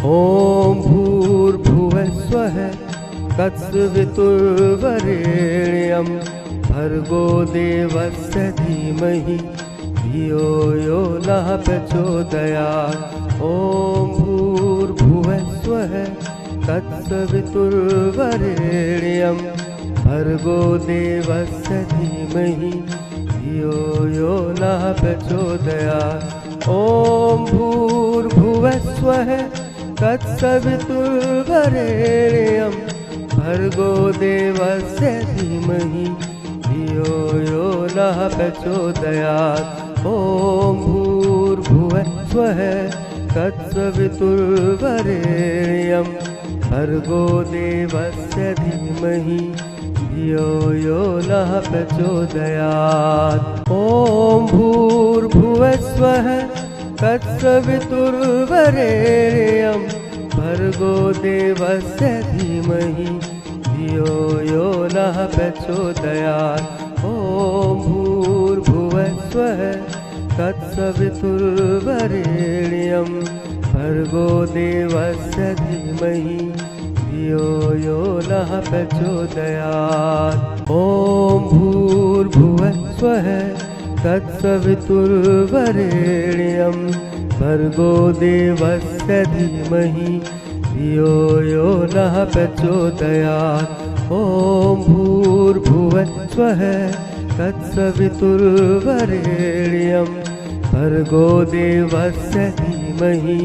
ॐ भूर्भुवस्वः तत्सवितुर्वरेण्यं भर्गो देवस्य धीमहि धियो यो नः प्रचोदयात्। ॐ भूर्भुवस्वः तत्सवितुर्वरेण्यं भर्गो देवस्य धीमहि धियो यो नः प्रचोदयात्। ॐ भूर्भुवस्वः तत्सवितुर्वरेण्यं भर्गो देवस्य धीमहि धियो यो नः प्रचोदयात्। ॐ भूर्भुवस्वः तत्सवितुर्वरेण्यं भर्गो देवस्य धीमहि धियो यो नः प्रचोदयात्। ॐ भूर्भुवस्वः तत्सवितुर्वरेण्यं भर्गो देवस्य धीमहि धियो यो नः प्रचोदयात्। ॐ भूर्भुवस्वः तत्सवितुर्वरेण्यं भर्गो देवस्य धीमहि धियो यो नः प्रचोदयात्। ॐ भूर्भुवस्वः तत्सवितुर्वरेण्यं भर्गो देवस्य धीमहि धियो यो नः प्रचोदयात्। ॐ भूर्भुवस्वः तत्सवितुर्वरेण्यं भर्गो देवस्य धीमहि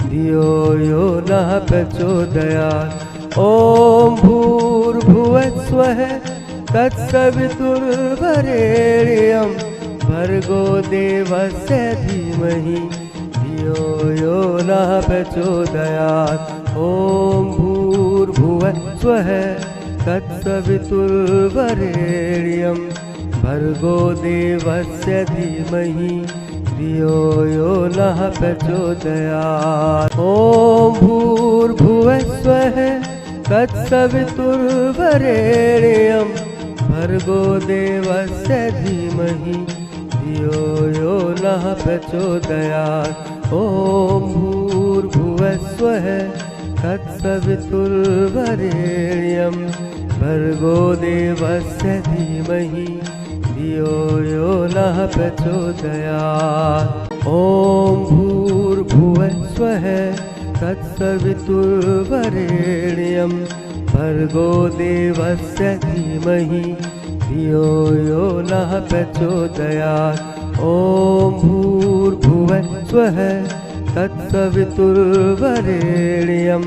धियो यो नः प्रचोदयात्। ॐ भूर्भुवस्वः तत्सवितुर्वरेण्यं भर्गो देवस्य धीमहि धियो यो नः प्रचोदयात्। ॐ भूर्भुवस्वः तत्सवितुर्वरेण्यं भर्गो देवस्य धीमहि धियो यो नः प्रचोदयात्। ॐ भूर्भुवस्वः तत्सवितुर्वरेण्यं भर्गो देवस्य धीमहि धियो यो नः प्रचोदयात्। ॐ भूर्भुवस्वः तत्सवितुर्वरेण्यं भर्गो देवस्य धीमहि धियो यो नः प्रचोदयात्। ॐ भूर्भुवस्वः तत्सवितुर्वरेण्यं भर्गो देवस्य धीमहि धियो यो नः प्रचोदयात्। ॐ भूर्भुवस्वः तत्सवितुर्वरेण्यं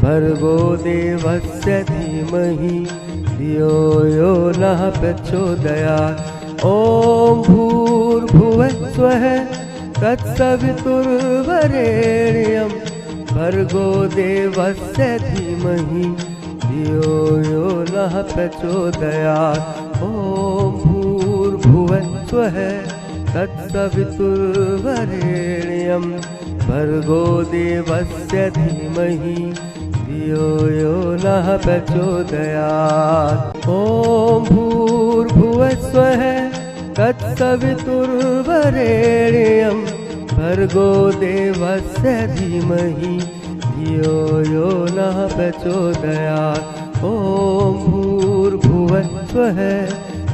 भर्गो देवस्य धीमहि धियो यो नः प्रचोदयात्। ॐ भूर्भुवस्वः तत्सवितुर्वरेण्यं भर्गो देवस्य धीमहि धियो यो नः प्रचोदयात्। ॐ भूर्भुवस्वः तत्सवितुर्वरेण्यं भर्गो देवस्य धीमहि धियो यो नः प्रचोदयात्। ॐ भूर्भुवस्वः तत्सवितुर्वरेण्यं भर्गो देवस्य धीमहि धियो यो नः प्रचोदयात्। ॐ भूर्भुवस्वः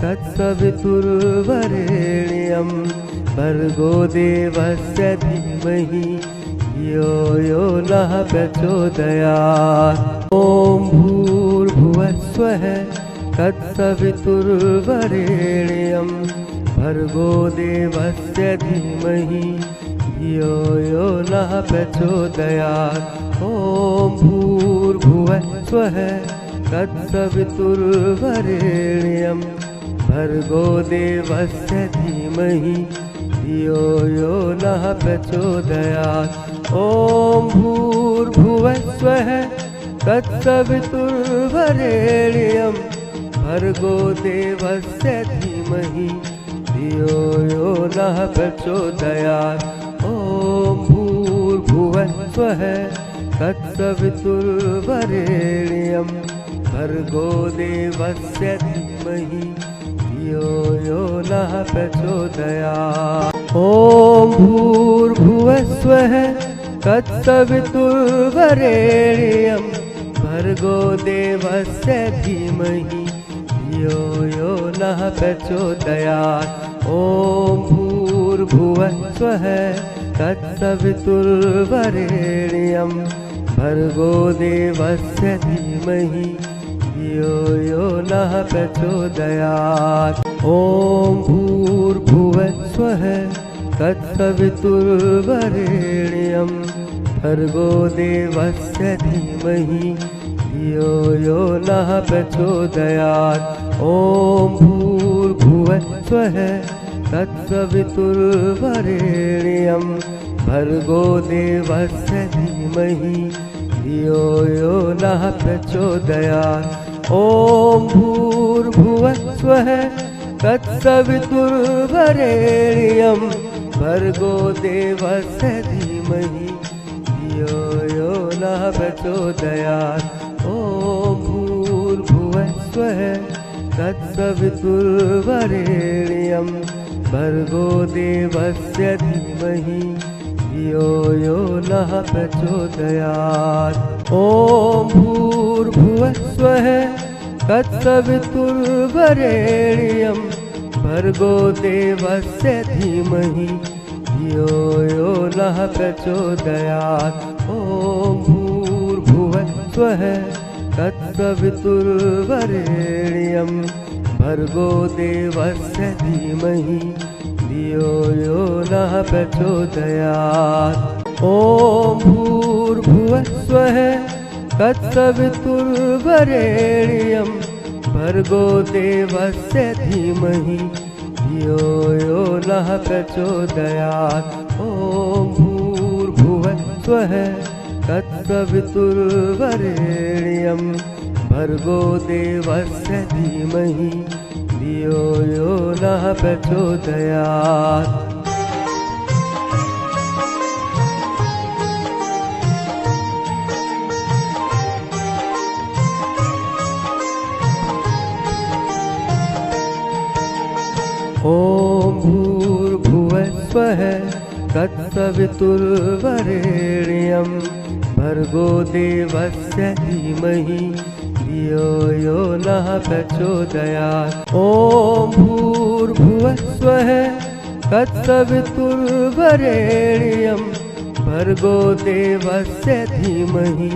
तत्सवितुर्वरेण्यं भर्गो देवस्य धीमहि धियो यो नः प्रचोदयात्। ॐ भूर्भुवस्वः तत्सवितुर्वरेण्यं भर्गो देवस्य धीमहि धियो यो नः प्रचोदयात्। ॐ भूर्भुवस्वः तत्सवितुर्वरेण्यं भर्गो देवस्य धीमहि धियो यो नः प्रचोदयात्। ॐ भूर्भुवस्वः तत्सवितुर्वरेण्यं भर्गो देवस्य धीमहि धियो यो नः प्रचोदयात्। ॐ भूर्भुवस्वः तत्सवितुर्वरेण्यं भर्गो देवस्य धीमहि धियो यो नः प्रचोदयात्। ॐ भूर्भुवस्वः तत्सवितुर्वरेण्यं भर्गो देवस्य धीमहि धियो यो नः प्रचोदयात्। ॐ भूर्भुवः स्वः तत्सवितुर्वरेण्यं भर्गो देवस्य धीमहि धियो यो नः प्रचोदयात्। ॐ भूर्भुवः स्वः तत्सवितुर्वरेण्यं भर्गो देवस्य धीमहि धियो यो नः प्रचोदयात्। ॐ भूर्भुवः स्वः तत्सवितुर्वरेण्यं भर्गो देवस्य धीमहि धियो यो नः प्रचोदयात्। ॐ भूर्भुवः स्वः तत्सवितुर्वरेण्यं भर्गो देवस्य धीमहि धियो यो नः प्रचोदयात्। ॐ भूर्भुवः स्वः तत्सवितुर्वरेण्यं भर्गो देवस्य धीमहि धियो यो नः प्रचोदयात्। ॐ भूर्भुवः स्वः तत्सवितुर्वरेण्यं भर्गो देवस्य धीमहि धियो यो नः प्रचोदयात्। ॐ भूर्भुवः स्वः तत्सवितुर्वरेण्यं भर्गो देवस्य धीमहि धियो यो नः प्रचोदयात्। ॐ भूर्भुवः स्वः तत्सवितुर्वरेण्यं भर्गो देवस्य धीमहि धियो यो नः प्रचोदयात्। ॐ भूर्भुवः स्वः तत्सवितुर्वरेण्यं भर्गो देवस्य धीमहि धियो यो नः प्रचोदयात्। ॐ भूर्भुवः स्वः तत्सवितुर्वरेण्यं भर्गो देवस्य धीमहि धियो यो नः प्रचोदयात्। ॐ भूर्भुवः स्वः तत्सवितुर्वरेण्यं भर्गो देवस्य धीमहि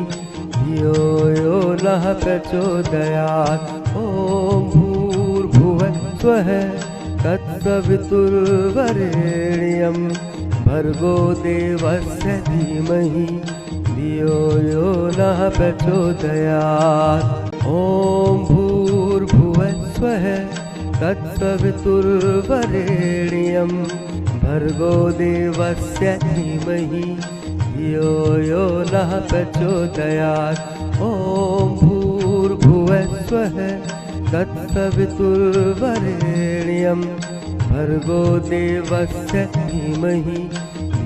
धियो यो नः प्रचोदयात्। ॐ भूर्भुवः स्वः तत्सवितुर्वरेण्यं भर्गो देवस्य धीमहि धियो यो नः प्रचोदयात्। ॐ भूर्भुवः स्वः तत्सवितुर्वरेण्यं भर्गो देवस्य धीमहि धियो यो नः प्रचोदयात्। ॐ भूर्भुवः स्वः तत्सवितुर्वरेण्यं भर्गो देवस्य धीमहि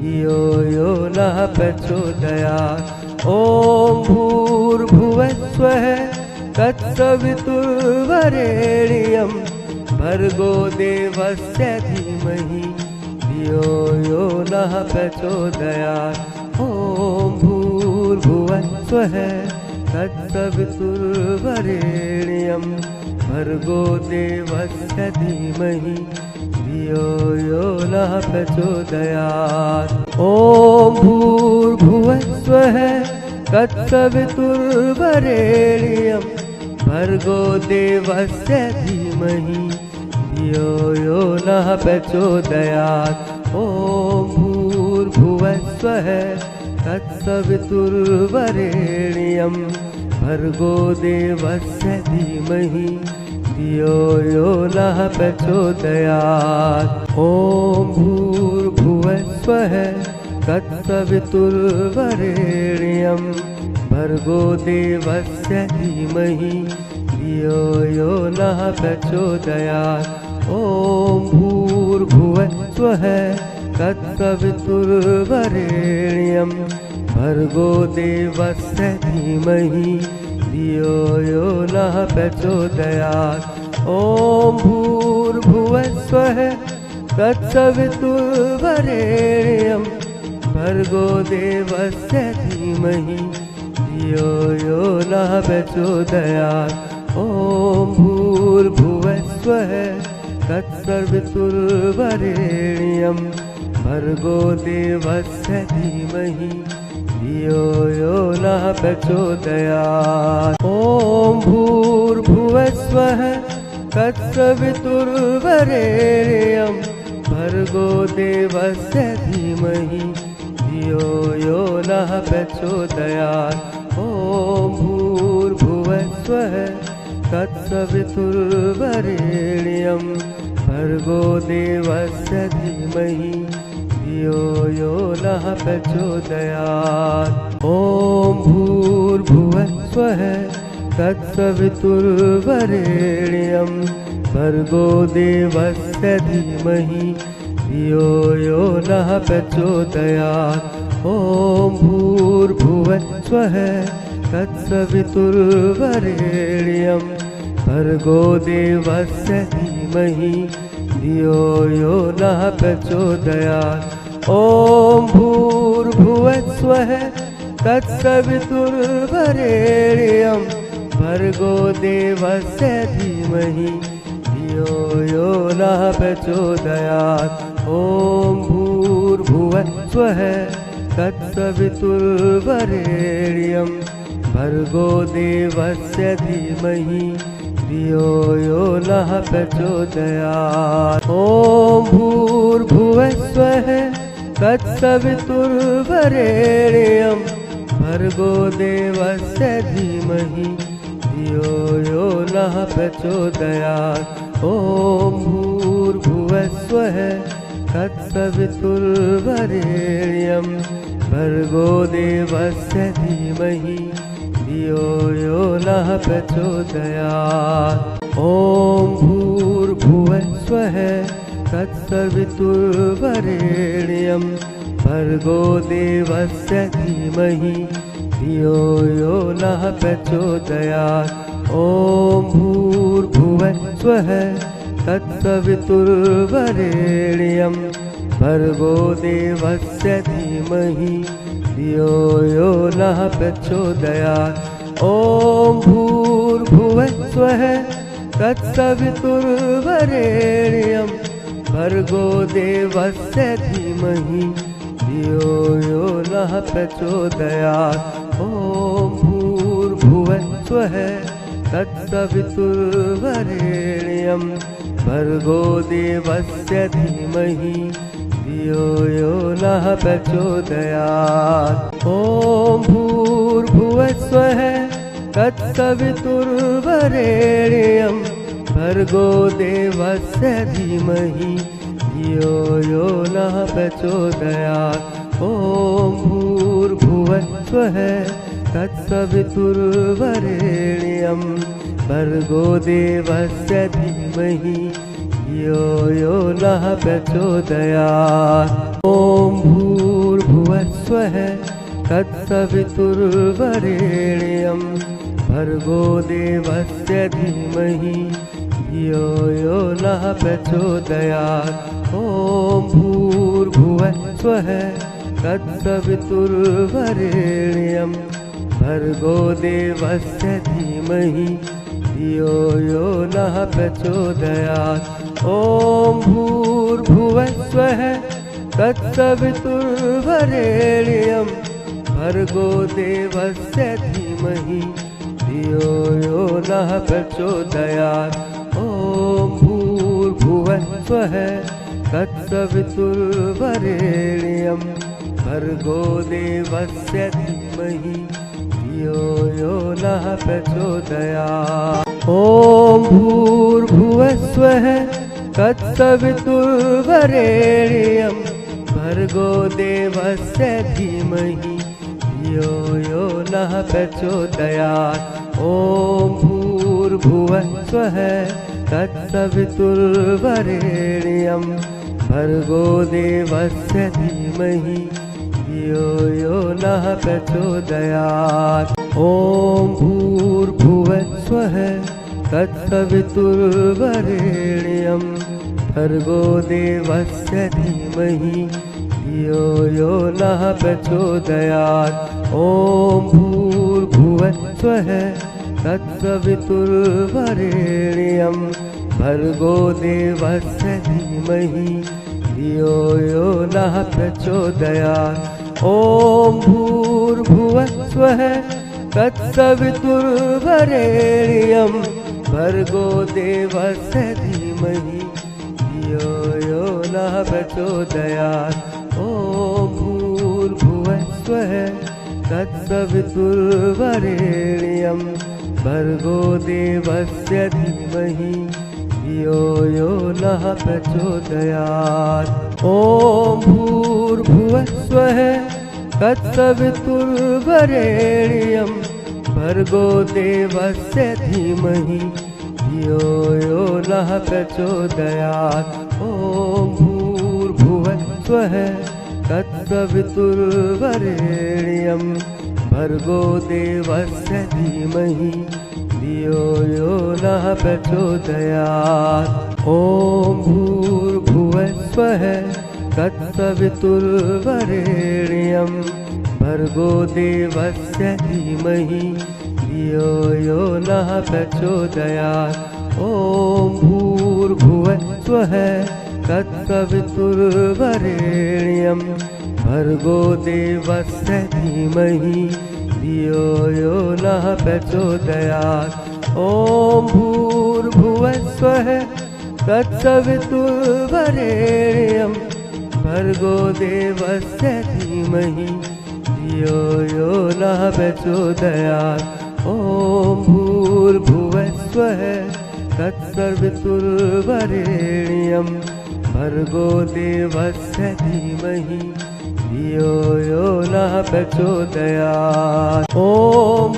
धियो यो नः प्रचोदयात्। ॐ भूर्भुवः स्वः तत्सवितुर्वरेण्यं भर्गो देवस्य धीमहि धियो यो नः प्रचोदयात्। ॐ भूर्भुवः स्वः तत्सवितुर्वरेण्यं भर्गो देवस्य धीमहि धियो यो नः प्रचोदयात्। ॐ भूर्भुवः स्वः तत्सवितुर्वरेण्यं भर्गो देवस्य धीमहि धियो यो नः प्रचोदयात्। ॐ भूर्भुवः स्वः तत्सवितुर्वरेण्यं भर्गो देवस्य धीमहि धियो यो नः प्रचोदयात्। ॐ भूर्भुवः स्वः तत्सवितुर्वरेण्यं भर्गो देवस्य धीमहि धियो यो नः प्रचोदयात्। ॐ भूर्भुवः स्वः तत्सवितुर्वरेण्यं भर्गो देवस्य धीमहि धियो यो नः प्रचोदयात्। ॐ भूर्भुवः स्वः तत्सवितुर्वरेण्यं भर्गो देवस्य धीमहि धियो यो नः प्रचोदयात्। ॐ भूर्भुवस्वः तत्सवितुर्वरेण्यं भर्गो देवस्य धीमहि धियो यो नः प्रचोदयात्। ॐ भूर्भुवस्वः तत्सवितुर्वरेण्यं भर्गो देवस्य धीमहि धियो यो नः प्रचोदयात्। ॐ भूर्भुवस्वः तत्सवितुर्वरेण्यं भर्गो देवस्य धीमहि धियो यो नः प्रचोदयात्। ॐ भूर्भुवस्वः तत्सवितुर्वरेण्यं भर्गो देवस्य धीमहि धियो यो नः प्रचोदयात्। ॐ भूर्भुवस्वः तत्सवितुर्वरेण्यं भर्गो देवस्य धीमहि धियो यो नः प्रचोदयात्। ॐ भूर्भुवस्वः तत्सवितुर्वरेण्यं भर्गो देवस्य धीमहि धियो यो नः प्रचोदयात्। ॐ भूर्भुवस्वः तत्सवितुर्वरेण्यं भर्गो देवस्य धीमहि धियो यो नः प्रचोदयात्। ॐ भूर्भुवस्वः तत्सवितुर्वरेण्यं भर्गो देवस्य धीमहि धियो यो नः प्रचोदयात्। ॐ भूर्भुवस्वः तत्सवितुर्वरेण्यं भर्गो देवस्य धीमहि धियो यो नः प्रचोदयात्। ॐ भूर्भुवस्वः तत्सवितुर्वरेण्यं भर्गो देवस्य धीमहि धियो यो नः प्रचोदयात्। ॐ भूर्भुवस्वः तत्सवितुर्वरेण्यं भर्गो देवस्य धीमहि धियो यो नः प्रचोदयात्। ॐ भूर्भुवस्वः तत्सवितुर्वरेण्यं भर्गो देवस्य धीमहि धियो यो नः प्रचोदयात्। ॐ भूर्भुवस्वः तत्सवितुर्वरेण्यं भर्गो देवस्य धीमहि धियो यो नः प्रचोदयात्। ॐ भूर्भुवस्वः तत्सवितुर्वरेण्यं भर्गो देवस्य धीमहि धियो यो नः प्रचोदयात्। ॐ भूर्भुवस्वः तत्सवितुर्वरेण्यं भर्गो देवस्य धीमहि धियो यो नः प्रचोदयात्। ॐ भूर्भुवस्वः तत्सवितुर्वरेण्यं भर्गो देवस्य धीमहि धियो यो नः प्रचोदयात्। ॐ भूर्भुवस्वः तत्सवितुर्वरेण्यं भर्गो देवस्य धीमहि धियो यो नः प्रचोदयात्। ॐ भूर्भुवस्वः तत्सवितुर्वरेण्यं भर्गो देवस्य धीमहि धियो यो नः प्रचोदयात्। ॐ भूर्भुवस्वः तत्सवितुर्वरेण्यं भर्गो देवस्य धीमहि धियो यो नः प्रचोदयात्। ॐ भूर्भुवस्वः तत्सवितुर्वरेण्यं भर्गो देवस्य धीमहि धियो यो नः प्रचोदयात्। ॐ भूर्भुवस्वः तत्सवितुर्वरेण्यं भर्गो देवस्य धीमहि धियो यो नः प्रचोदयात्। ॐ भूर्भुवस्वः तत्सवितुर्वरेण्यं भर्गो देवस्य धीमहि धियो यो नः प्रचोदयात्। ॐ भूर्भुवः स्वः तत्सवितुर्वरेण्यं भर्गो देवस्य धीमहि धियो यो नः प्रचोदयात्। ॐ भूर्भुवः स्वः तत्सवितुर्वरेण्यं भर्गो देवस्य धीमहि धियो यो नः प्रचोदयात्। ॐ भूर्भुवः स्वः तत्सवितुर्वरेण्यं भर्गो देवस्य धीमहि धियो यो नः प्रचोदयात्। ॐ भूर्भुवः स्वः तत्सवितुर्वरेण्यं भर्गो देवस्य धीमहि धियो यो नः प्रचोदयात्। ॐ भूर्भुवः स्वः तत्सवितुर्वरेण्यं भर्गो देवस्य धीमहि धियो यो नः प्रचोदयात्। ॐ भूर्भुवः स्वः तत्सवितुर्वरेण्यं भर्गो देवस्य धीमहि धियो यो नः प्रचोदयात्। ॐ भूर्भुवः स्वः तत्सवितुर्वरेण्यं भर्गो देवस्य धीमहि धियो यो नः प्रचोदयात्। ॐ भूर्भुवः स्वः तत्सवितुर्वरेण्यं भर्गो देवस्य धीमहि धियो यो नः प्रचोदयात्। ॐ भूर्भुवः स्वः तत्सवितुर्वरेण्यं भर्गो देवस्य धीमहि धियो यो नः प्रचोदयात्। ॐ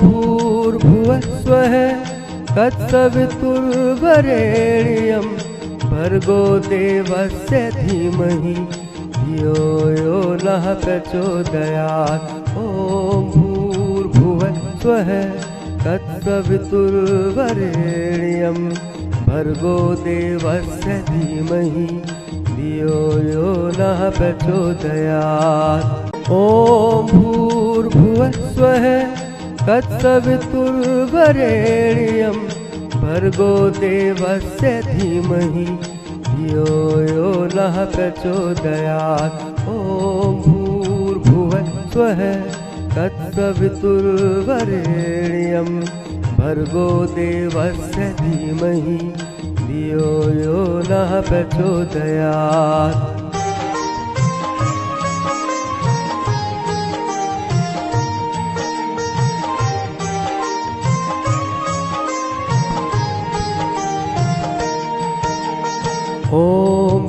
भूर्भुवः स्वः तत्सवितुर्वरेण्यं भर्गो देवस्य धीमहि धियो यो नः प्रचोदयात्। ॐ भूर्भुवः स्वः तत्सवितुर्वरेण्यं भर्गो देवस्य धीमहि धियो यो नः प्रचोदयात्। ॐ भूर्भुवः स्वः तत्सवितुर्वरेण्यं भर्गो देवस्य धीमहि धियो यो नः प्रचोदयात्। ॐ भूर्भुवः स्वः तत्सवितुर्वरेण्यं भर्गो देवस्य धीमहि धियो यो नः प्रचोदयात्। ॐ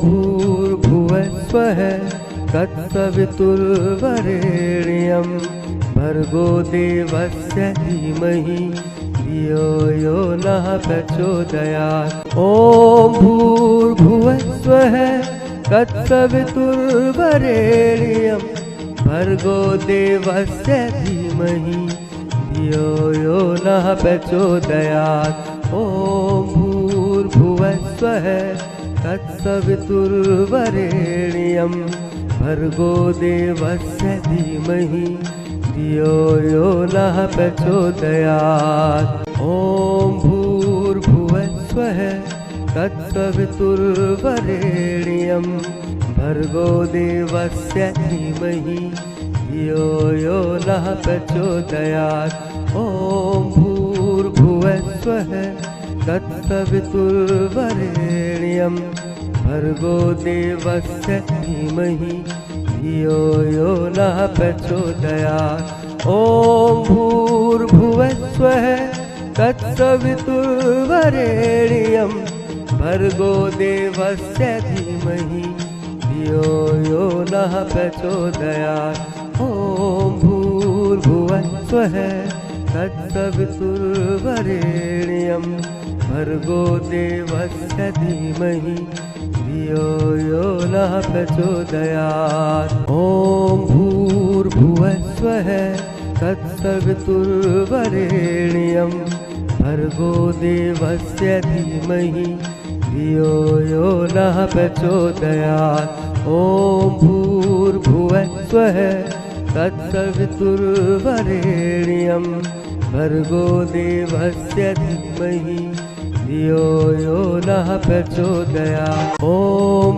भूर्भुवः स्वः तत्सवितुर्वरेण्यं भर्गो देवस्य धीमहि धियो यो नः प्रचोदयात्। ॐ भूर्भुवः स्वः तत्सवितुर्वरेण्यं भर्गो देवस्य धीमहि धियो यो नः प्रचोदयात्। ॐ भूर्भुवः स्वः तत्सवितुर्वरेण्यं भर्गो देवस्य धीमहि धियो यो नः प्रचोदयात्। ॐ भूर्भुवः स्वः तत्सवितुर्वरेण्यं भर्गो देवस्य धीमहि धियो यो नः प्रचोदयात्। ॐ भूर्भुवः स्वः तत्सवितुर्वरेण्यं भर्गो देवस्य धीमहि धियो यो नः प्रचोदयात्। ॐ भूर्भुवः स्वः तत्सवितुर्वरेण्यं भर्गो देवस्य धीमहि धियो यो नः प्रचोदयात्। ॐ भूर्भुवः स्वः तत्सवितुर्वरेण्यं भर्गो देवस्य धीमहि धियो यो नः प्रचोदयात्। ॐ भूर्भुवः स्वः तत्सवितुर्वरेण्यं भर्गो देवस्य धीमहि धियो यो नः प्रचोदयात्। ॐ भूर्भुवः स्वः तत्सवितुर्वरेण्यं भर्गो देवस्य धीमहि धियो यो नः प्रचोदयात्। ॐ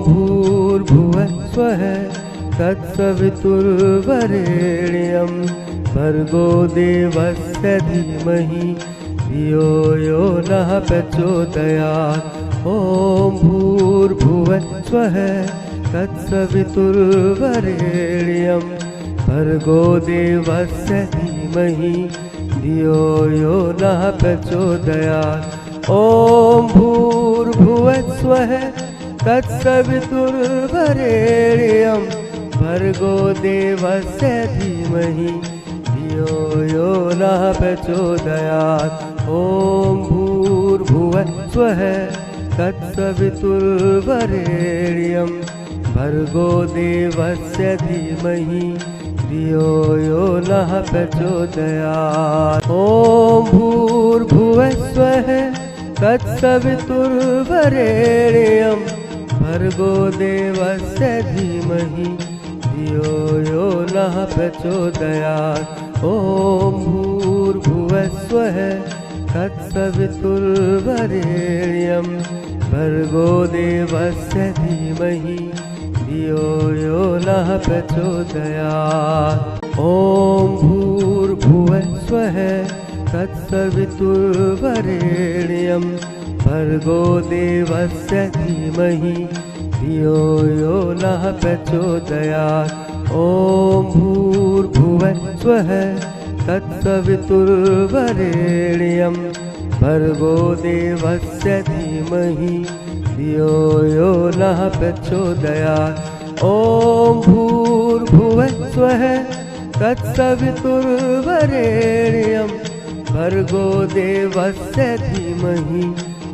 भूर्भुवः स्वः तत्सवितुर्वरेण्यं भर्गो देवस्य धीमहि धियो यो नः प्रचोदयात्। ॐ भूर्भुवः स्वः तत्सवितुर्वरेण्यं भर्गो देवस्य धीमहि धियो यो नः प्रचोदयात्। ॐ भूर्भुवः स्वः तत्सवितुर्वरेण्यं भर्गो देवस्य धीमहि धियो यो नः प्रचोदयात्। ॐ भूर्भुवः स्वः तत्सवितुर्वरेण्यं भर्गो देवस्य धीमहि धियो यो नः प्रचोदयात्। ॐ भूर्भुवः स्वः तत्सवितुर्वरेण्यं भर्गो देवस्य धीमहि धियो यो नः प्रचोदयात्। ॐ भूर्भुवः स्वः तत्सवितुर्वरेण्यं भर्गो देवस्य धीमहि धियो यो नः प्रचोदयात्। ॐ भूर्भुवः स्वः तत्सवितुर्वरेण्यं भर्गो देवस्य धीमहि धियो यो नः प्रचोदयात्। ॐ भूर्भुवः स्वः तत्सवितुर्वरेण्यं भर्गो देवस्य धीमहि धियो यो नः प्रचोदयात्। ॐ भूर्भुवः स्वः तत्सवितुर्वरेण्यं भर्गो देवस्य धीमहि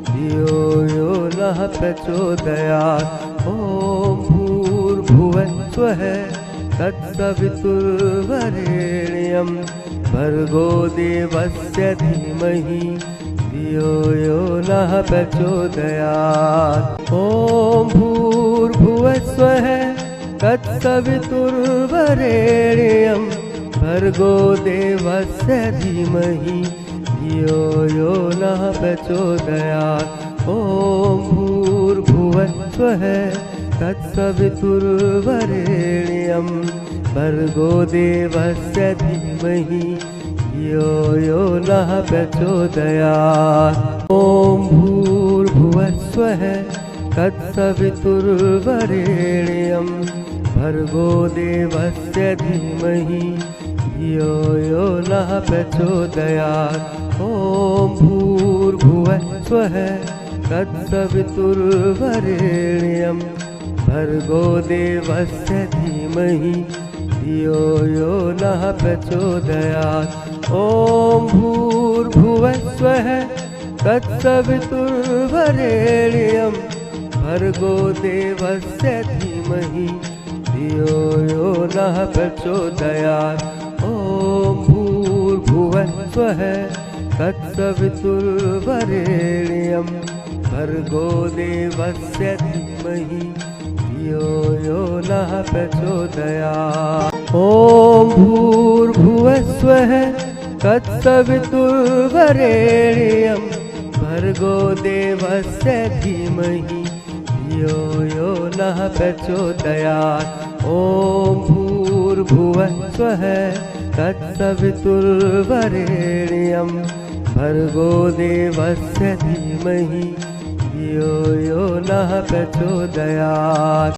धियो यो नः प्रचोदयात्। ॐ भूर्भुवः स्वः तत्सवितुर्वरेण्यं भर्गो देवस्य धीमहि धियो यो नः प्रचोदयात्। ॐ भूर्भुवः स्वः तत्सवितुर्वरेण्यं भर्गो देवस्य धीमहि धियो यो नः प्रचोदयात्। ॐ भूर्भुवः स्वः तत्सवितुर्वरेण्यं भर्गो देवस्य धीमहि धियो यो नः प्रचोदयात्। ॐ भूर्भुवः स्वः तत्सवितुर्वरेण्यं भर्गो देवस्य धीमहि धियो यो नः प्रचोदयात्। ॐ भूर्भुवः स्वः तत्सवितुर्वरेण्यं भर्गो देवस्य धीमहि धियो यो नः प्रचोदयात्। ॐ भूर्भुवः स्वः तत्सवितुर्वरेण्यं भर्गो देवस्य धीमहि धियो यो नः प्रचोदयात्। ॐ भूर्भुवः स्वः तत्सवितुर्वरेण्यं भर्गो देवस्य धीमहि धियो यो नः प्रचोदयात्। ॐ भूर्भुवः स्वः तत्सवितुर्वरेण्यं भर्गो देवस्य धीमहि धियो यो नः प्रचोदयात्। ॐ भूर्भुवः स्वः तत्सवितुर्वरेण्यं भर्गो देवस्य धीमहि धियो यो नः प्रचोदयात्।